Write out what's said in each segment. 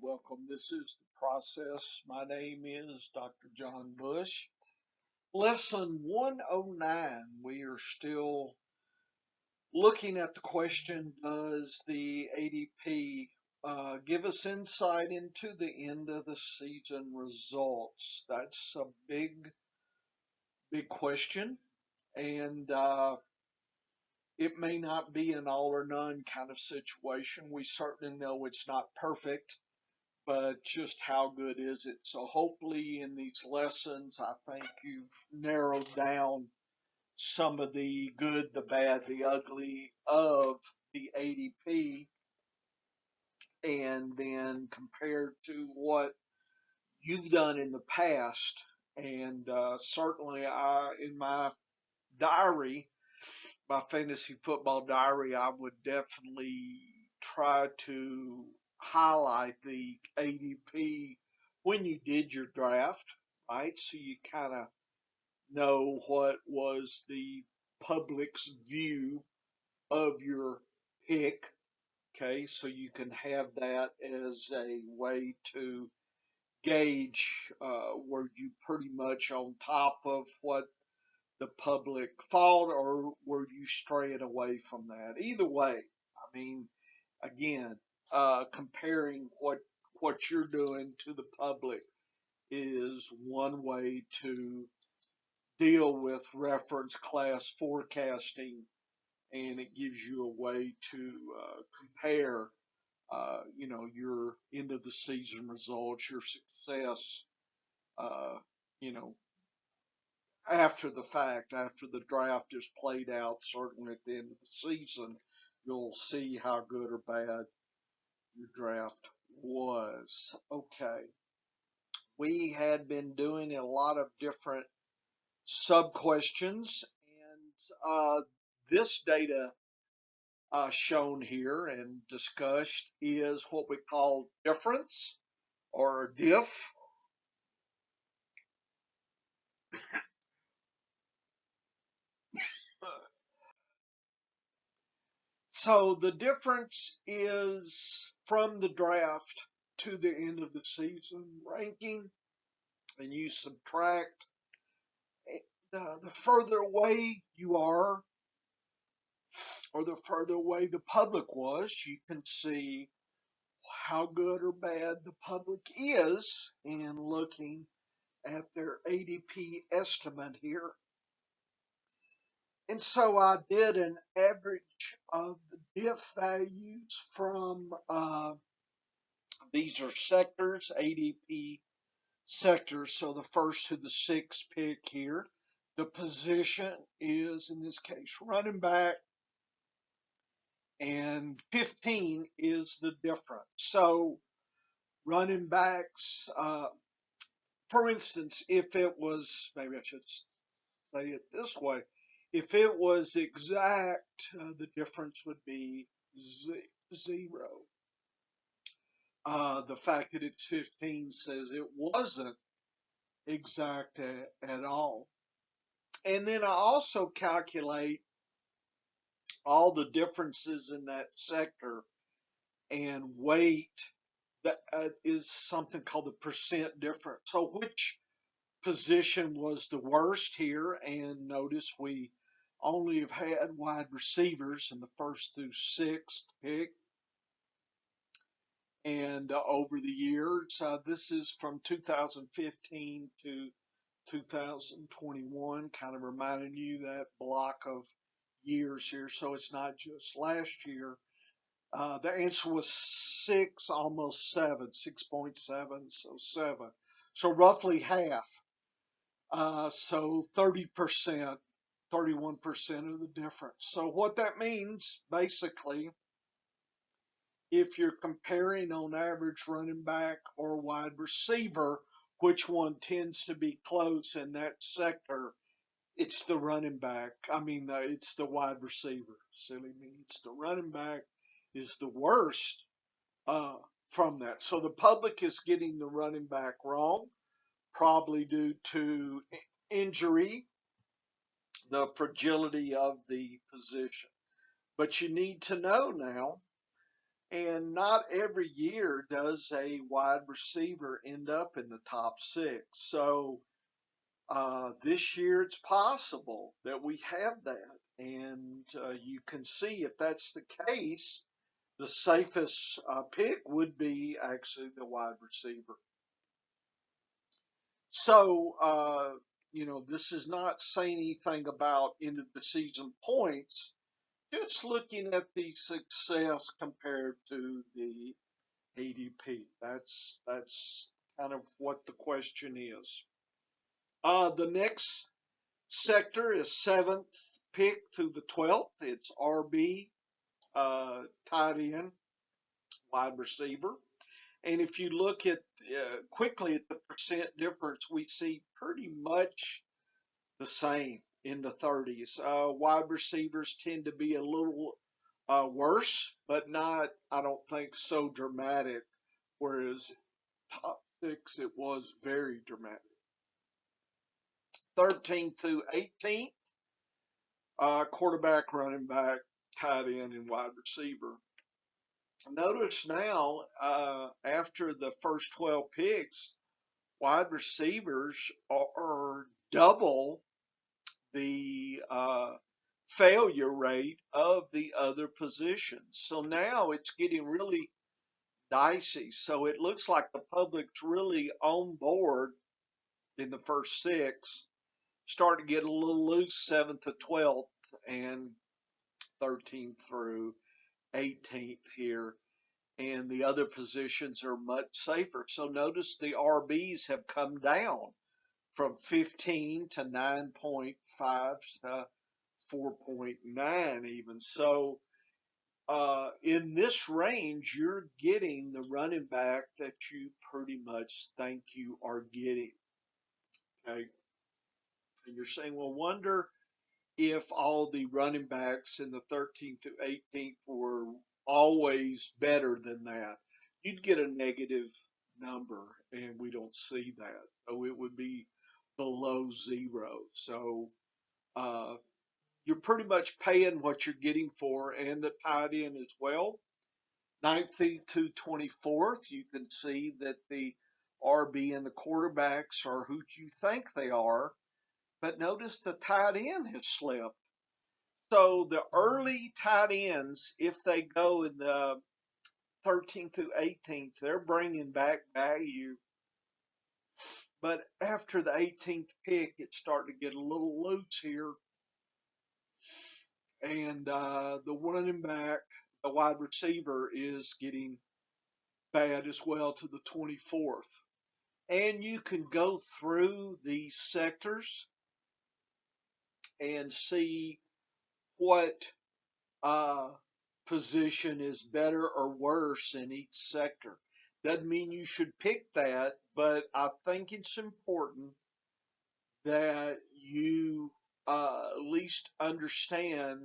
welcome. This is the process. My name is Dr. John Bush. Lesson 109. We are still looking at the question, does the ADP give us insight into the end of the season results? That's a big question. And it may not be an all or none kind of situation. We certainly know it's not perfect, but just how good is it? So hopefully in these lessons, I think you've narrowed down some of the good, the bad, the ugly of the ADP, and then compared to what you've done in the past. And certainly, in my diary, my fantasy football diary, I would definitely try to highlight the ADP when you did your draft, right? So you kind of know what was the public's view of your pick. Okay, so you can have that as a way to gauge were you pretty much on top of what the public thought, or were you straying away from that? Either way, I mean, again, comparing what you're doing to the public is one way to deal with reference class forecasting, and it gives you a way to compare, your end of the season results, your success, uh, you know, after the fact, after the draft is played out, certainly at the end of the season, you'll see how good or bad your draft was. Okay. We had been doing a lot of different sub questions, and this data shown here and discussed is what we call difference or diff. So the difference is from the draft to the end of the season ranking, and you subtract the further away you are, or the further away the public was, you can see how good or bad the public is in looking at their ADP estimate here. And so I did an average of the diff values from these are sectors, ADP sectors. So the first to the sixth pick here. The position is, in this case, running back, and 15 is the difference. So running backs, for instance, if it was, maybe I should say it this way, if it was exact, the difference would be zero. The fact that it's 15 says it wasn't exact at all. And then I also calculate all the differences in that sector and weight. That is something called the percent difference. So which position was the worst here? And notice we only have had wide receivers in the first through sixth pick. And over the years, this is from 2015 to 2021, kind of reminding you that block of years here. So it's not just last year. The answer was six, almost seven, 6.7, so seven. So roughly half. So 30%, 31% of the difference. So what that means, basically, if you're comparing on average running back or wide receiver, which one tends to be close in that sector, it's the running back. It's the wide receiver. Silly me. It's the running back is the worst from that. So the public is getting the running back wrong, probably due to injury, the fragility of the position. But you need to know now, And not every year does a wide receiver end up in the top six. So this year it's possible that we have that. And you can see if that's the case, the safest pick would be actually the wide receiver. So, this is not saying anything about end of the season points, just looking at the success compared to the ADP. That's kind of what the question is. The next sector is seventh pick through the 12th. It's RB, tight end, wide receiver. And if you look at quickly at the percent difference, we see pretty much the same in the 30s. Wide receivers tend to be a little worse, but not, I don't think, so dramatic. Whereas top six, it was very dramatic. 13th through 18th, quarterback, running back, tight end, and wide receiver. Notice now, after the first 12 picks, wide receivers are double the failure rate of the other positions. So now it's getting really dicey. So it looks like the public's really on board in the first six, start to get a little loose 7th to 12th and 13th through 18th here. And the other positions are much safer. So notice the RBs have come down from 15 to 9.5 to 4.9 even. So in this range, you're getting the running back that you pretty much think you are getting. Okay. And you're saying, well, wonder if all the running backs in the 13th through 18th were always better than that. You'd get a negative number, and we don't see that. So it would be below zero. So you're pretty much paying what you're getting for, and the tight end as well. 19th to 24th, you can see that the RB and the quarterbacks are who you think they are, but notice the tight end has slipped. So the early tight ends, if they go in the 13th to 18th, they're bringing back value. But after the 18th pick, it's starting to get a little loose here. And the running back, the wide receiver, is getting bad as well to the 24th. And you can go through these sectors and see what position is better or worse in each sector. Doesn't mean you should pick that, but I think it's important that you at least understand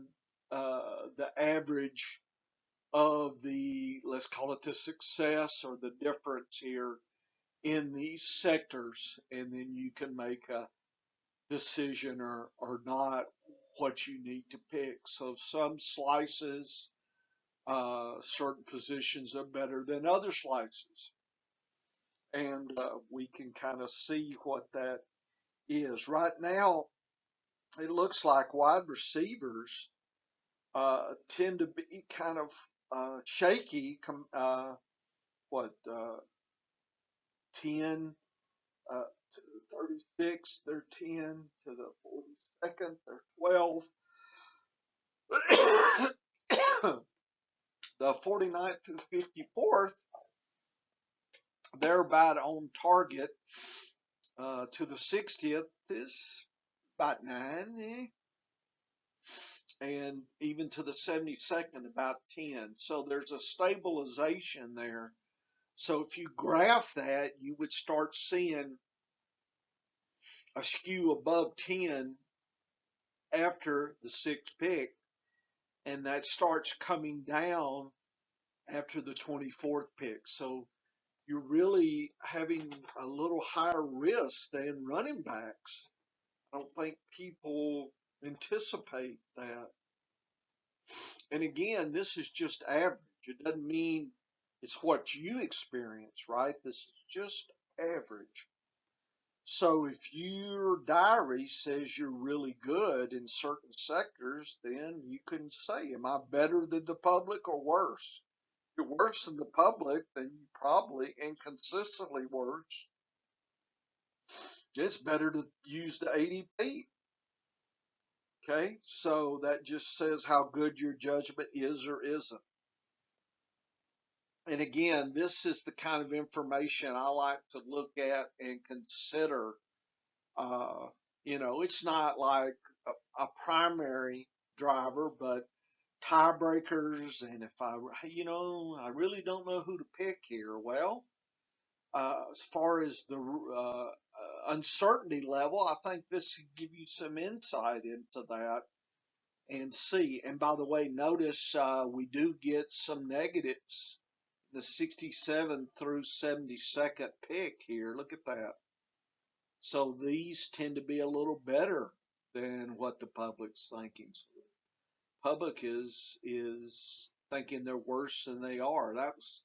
the average of the, let's call it the success or the difference here in these sectors, and then you can make a decision or not what you need to pick. So some slices, certain positions are better than other slices. And we can kind of see what that is. Right now, it looks like wide receivers tend to be kind of shaky. 10 to the 36, they're 10 to the 42nd, they're 12. The 49th to the 54th, they're about on target. To the 60th is about 9, and even to the 72nd, about 10. So there's a stabilization there. So if you graph that, you would start seeing a skew above 10 after the sixth pick, and that starts coming down after the 24th pick. So you're really having a little higher risk than running backs. I don't think people anticipate that. And again, this is just average. It doesn't mean it's what you experience, right? This is just average. So if your diary says you're really good in certain sectors, then you can say, am I better than the public or worse? If you're worse than the public, then you probably inconsistently worse. It's better to use the ADP. Okay, so that just says how good your judgment is or isn't. And again, this is the kind of information I like to look at and consider. Uh, it's not like a primary driver, but tiebreakers. And if I really don't know who to pick here. Well, as far as the uncertainty level, I think this could give you some insight into that and see. And by the way, notice we do get some negatives. The 67 through 72nd pick here. Look at that. So these tend to be a little better than what the public's thinking. So the public is thinking they're worse than they are. That was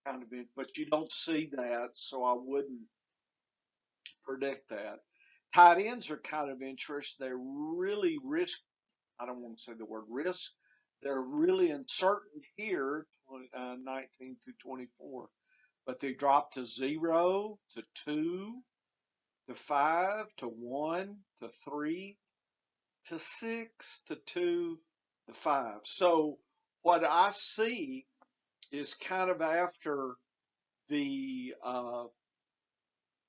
kind of it, but you don't see that, so I wouldn't predict that. Tight ends are kind of interesting. They're really risk. I don't want to say the word risk. They're really uncertain here, 19 to 24, but they drop to 0 to 2 to 5 to 1 to 3 to 6 to 2 to 5. So what I see is kind of after the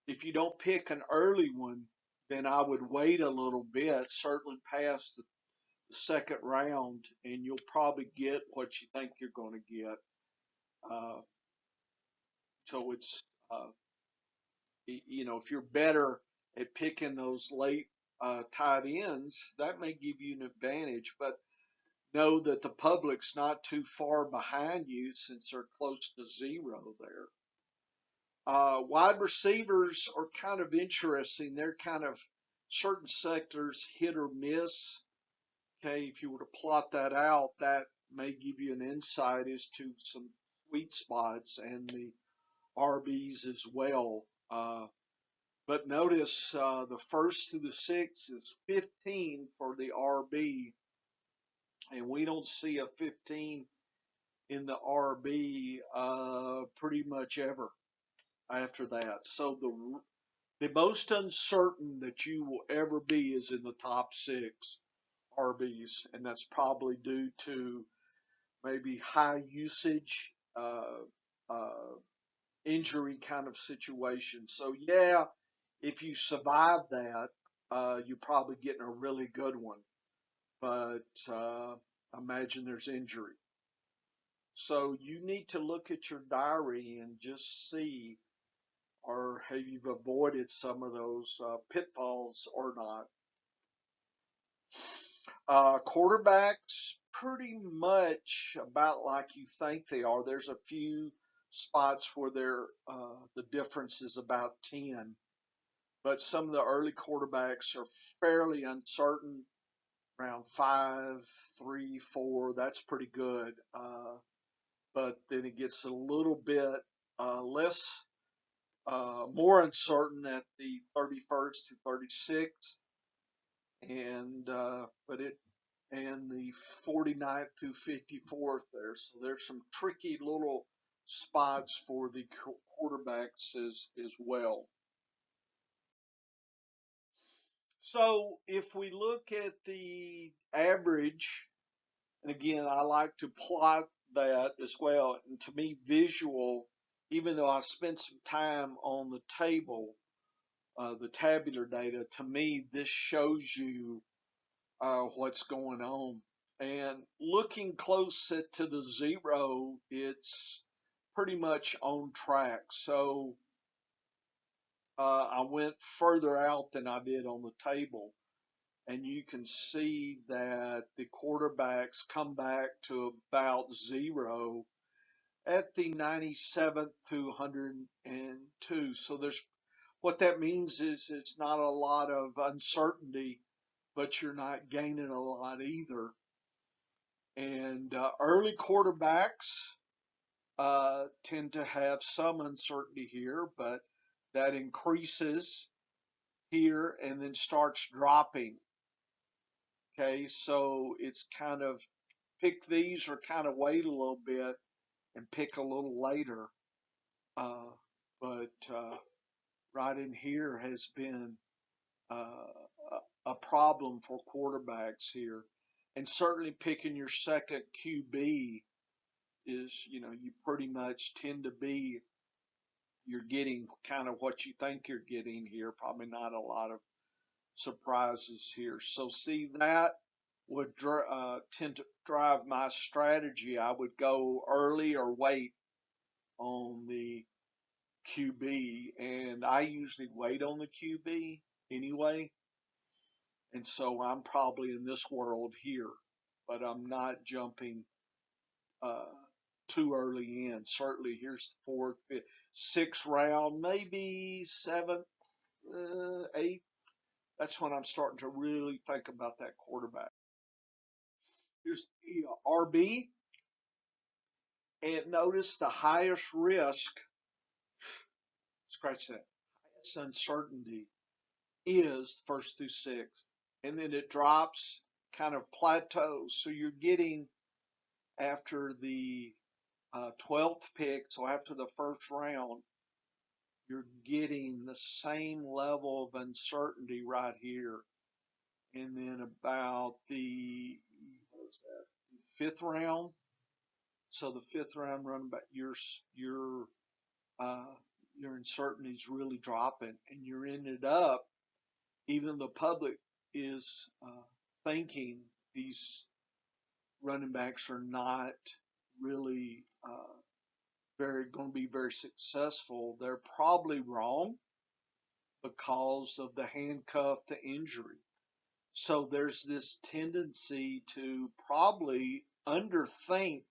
if you don't pick an early one, then I would wait a little bit, certainly past the second round, and you'll probably get what you think you're going to get. Uh, so it's if you're better at picking those late tight ends, that may give you an advantage. But know that the public's not too far behind you since they're close to 0 there. Wide receivers are kind of interesting. They're kind of certain sectors hit or miss. Okay, if you were to plot that out, that may give you an insight as to some sweet spots and the RBs as well. But notice the first through the sixth is 15 for the RB, and we don't see a 15 in the RB pretty much ever after that. So the most uncertain that you will ever be is in the top 6 RBs, and that's probably due to maybe high usage, injury kind of situation. So yeah, if you survive that, you're probably getting a really good one. But imagine there's injury. So you need to look at your diary and just see, or have you avoided some of those pitfalls or not. Quarterbacks, pretty much about like you think they are. There's a few spots where the difference is about 10, but some of the early quarterbacks are fairly uncertain. Around 5, 3, 4, that's pretty good. But then it gets a little bit less, more uncertain at the 31st to 36th, and the 49th to 54th there. So there's some tricky little spots for the quarterbacks as well. So if we look at the average, and again, I like to plot that as well. And to me, visual, even though I spent some time on the table, the tabular data, to me, this shows you what's going on. And looking close to the 0, it's pretty much on track. So I went further out than I did on the table. And you can see that the quarterbacks come back to about 0 at the 97th to 102. So what that means is it's not a lot of uncertainty, but you're not gaining a lot either. And early quarterbacks, tend to have some uncertainty here, but that increases here and then starts dropping. Okay, so it's kind of pick these or kind of wait a little bit and pick a little later. Uh, but right in here has been a problem for quarterbacks here. And certainly picking your second QB is, you pretty much tend to be, you're getting kind of what you think you're getting here. Probably not a lot of surprises here. So see, that would tend to drive my strategy. I would go early or wait on the QB, and I usually wait on the QB anyway. And so I'm probably in this world here, but I'm not jumping uh, too early in. Certainly, here's the fourth, fifth, sixth round, maybe seventh, eighth. That's when I'm starting to really think about that quarterback. Here's the RB, and notice the highest risk, scratch that, highest uncertainty is first through sixth. And then it drops, kind of plateaus. So you're getting after the 12th pick, so after the first round, you're getting the same level of uncertainty right here. And then about the, what is that, fifth round. So the fifth round running back, uh, your uncertainty is really dropping, and you're ended up, even the public is thinking these running backs are not really very going to be very successful. They're probably wrong because of the handcuff to injury. So there's this tendency to probably underthink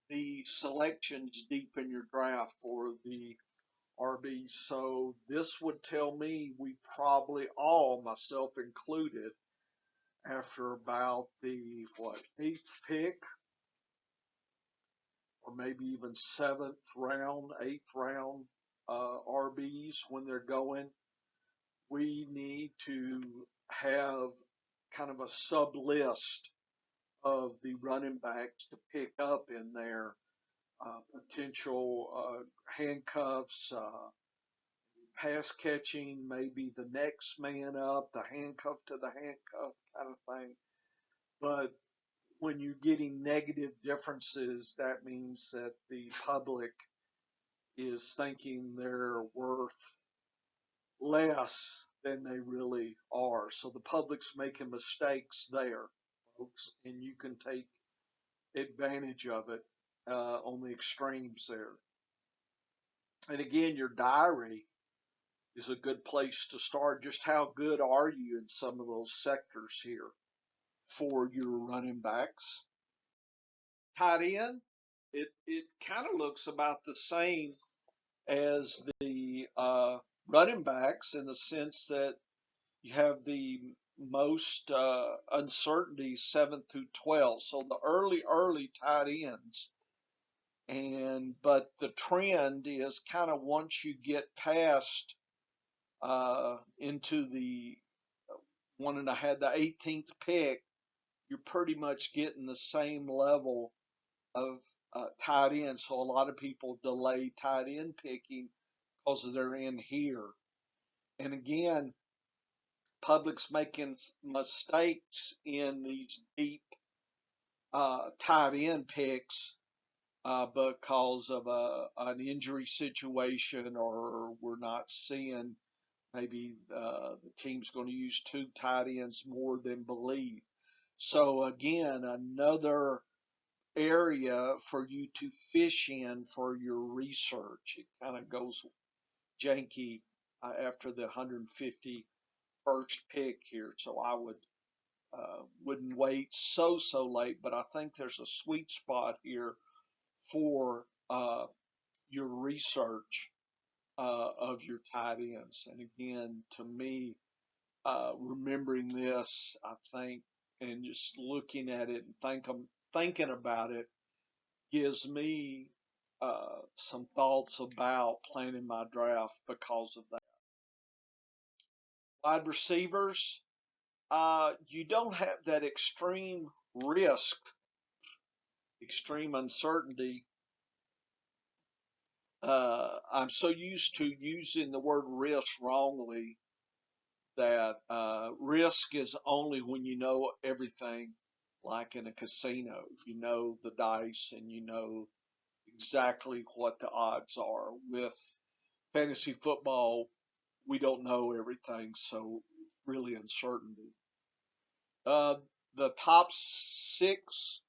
the selections deep in your draft for the RB. So this would tell me we probably all, myself included, after about the eighth pick, or maybe even seventh round, eighth round RBs when they're going, we need to have kind of a sub list of the running backs to pick up in their potential handcuffs, pass catching, maybe the next man up, the handcuff to the handcuff kind of thing. But when you're getting negative differences, that means that the public is thinking they're worth less than they really are. So the public's making mistakes there, folks, and you can take advantage of it on the extremes there. And again, your diary is a good place to start. Just how good are you in some of those sectors here for your running backs? Tight end, it kind of looks about the same as the running backs in the sense that you have the most uncertainty 7th through 12th. So the early tight ends. But the trend is kind of once you get past into the one and I had the 18th pick, you're pretty much getting the same level of tight end. So a lot of people delay tight end picking because they're in here. And again, public's making mistakes in these deep tight end picks because of an injury situation, or we're not seeing maybe the team's going to use two tight ends more than believe. So again, another area for you to fish in for your research. It kind of goes janky after the 151st pick here, so I wouldn't wait so late. But I think there's a sweet spot here for your research of your tight ends. And again, to me, remembering this, I think, and just looking at it and thinking about it, gives me some thoughts about planning my draft because of that. Wide receivers, you don't have that extreme risk, extreme uncertainty. I'm so used to using the word risk wrongly that risk is only when you know everything, like in a casino. You know the dice and you know exactly what the odds are. With fantasy football, we don't know everything, so really uncertainty. Uh, the top six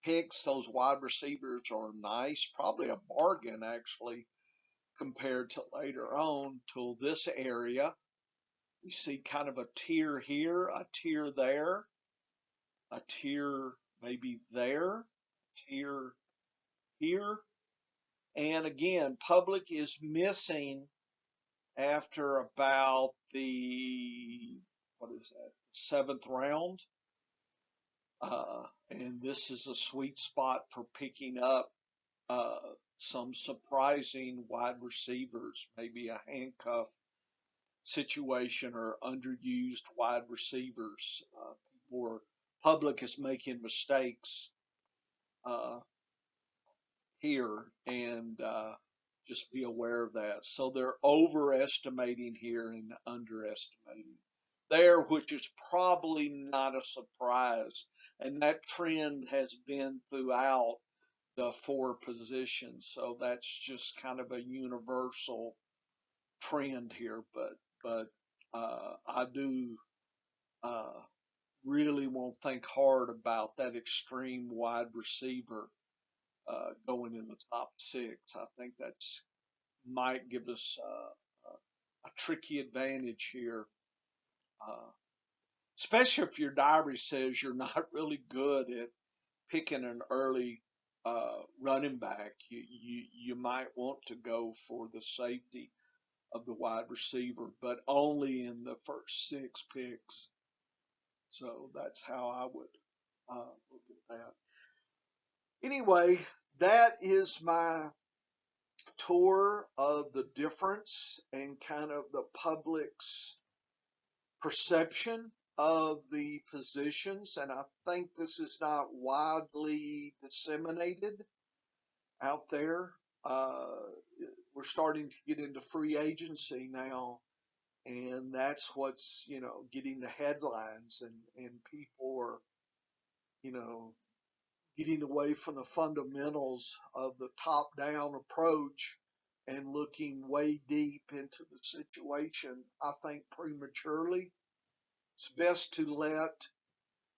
picks, those wide receivers are nice, probably a bargain actually compared to later on to this area. We see kind of a tier here, a tier there, a tier maybe there, a tier here. And again, public is missing after about the, what is that, seventh round. And this is a sweet spot for picking up uh, some surprising wide receivers, maybe a handcuff situation or underused wide receivers. People public is making mistakes uh, here, and just be aware of that. So they're overestimating here and underestimating there, which is probably not a surprise. And that trend has been throughout the four positions. So that's just kind of a universal trend here. But I do uh, really want to think hard about that extreme wide receiver going in the top six. I think that's might give us a tricky advantage here, uh, especially if your diary says you're not really good at picking an early running back. You might want to go for the safety of the wide receiver, but only in the first six picks. So that's how I would look at that. Anyway, that is my tour of the difference and kind of the public's perception of the positions. And I think this is not widely disseminated out there. Uh, we're starting to get into free agency now, and that's what's getting the headlines, and people are you know getting away from the fundamentals of the top down approach and looking way deep into the situation, I think prematurely. It's best to let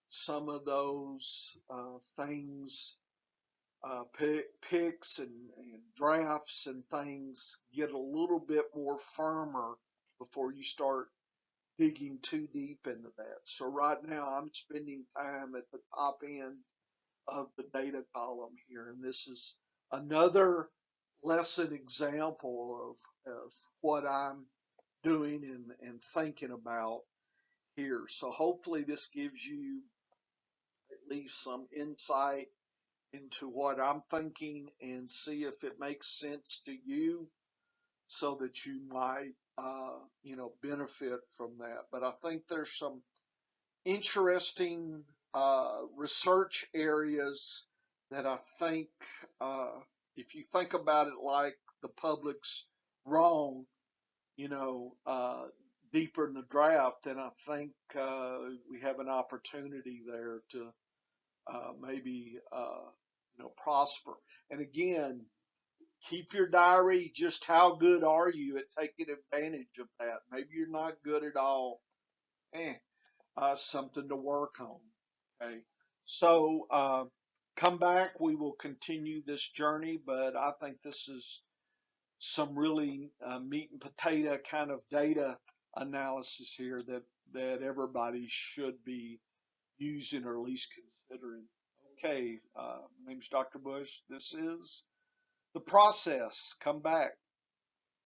some of those things, picks and drafts and things, get a little bit more firmer before you start digging too deep into that. So right now I'm spending time at the top end of the data column here. And this is another lesson example of what I'm doing and thinking about here. So hopefully this gives you at least some insight into what I'm thinking and see if it makes sense to you so that you might, benefit from that. But I think there's some interesting research areas that I think, uh, if you think about it like the public's wrong, you know, uh, deeper in the draft, then I think we have an opportunity there to maybe, prosper. And again, keep your diary. Just how good are you at taking advantage of that? Maybe you're not good at all. Eh, something to work on. Okay. So come back. We will continue this journey, but I think this is some really meat and potato kind of data analysis here that everybody should be using or at least considering. Okay. My name's Dr. Bush. This is the process. Come back.